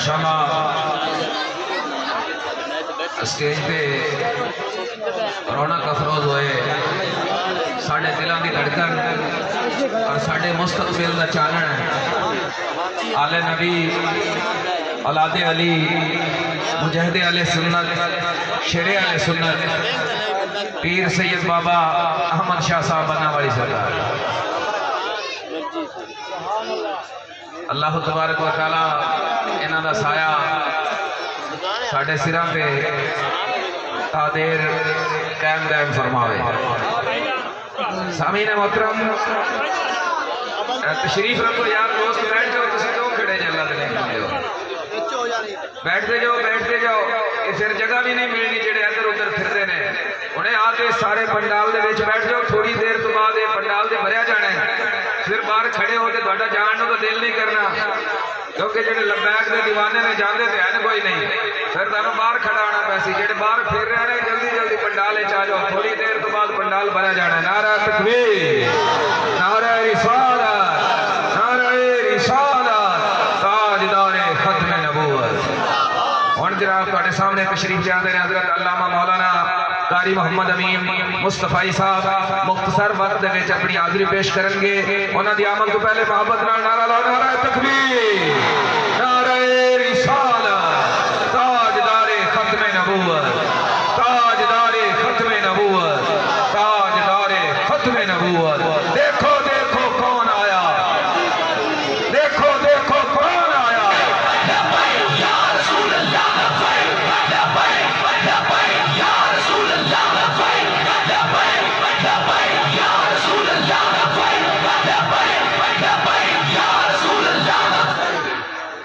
شمع اسٹیج پہ رونق افروز ہوئے ساڑھے دلوں کی دھڑکن اور ساڑھے مستقبل کا چانن آل نبی اولاد علی مجاہد علیہ سنت شیر علیہ سنت پیر سید بابا احمد شاہ صاحب بنا والی سرکار اللہ تبارک و تعالی انہاں دا سایہ ساڑھے سراں پہ تادیر قائم دائم فرماوے سامعین محترم تشریف رکھو یار دوست بیٹھ جاؤ تسی کیوں کھڑے جے اللہ دے بیٹھتے جاؤ یہ پھر جگہ بھی نہیں ملنی جڑے ادھر ادھر پھردے نے انہیں آتے سارے پنڈال دے وچ بیٹھ جاؤ تھوڑی دیر تو بعد یہ پنڈال دے بھریا جانا ہے پھر باہر کھڑے ہو کے تہاڈا جان نو تو دل نہیں کرنا کیونکہ جڑے لبیک دے دیوانے نے جاندے تے ہیں کوئی نہیں پھر تانوں باہر کھڑا ہونا پیسی جڑے باہر پھر رہے ہیں جلدی جلدی پنڈال وچ آ جاؤ تھوڑی دیر تو بعد پنڈال بھریا جانا ہے نعرہ تکبیر نعرہ رسالت نعرہ رسالت تاجدار ختم نبوت اور جناب تہاڈے سامنے تشریف لے آندے نے حضرت علامہ مولانا قاری محمد امین مصطفی صاحب مختصر وقت دے وچ اپنی حاضری پیش کرن گے انہاں دی آمد تو پہلے محبت نال نعرہ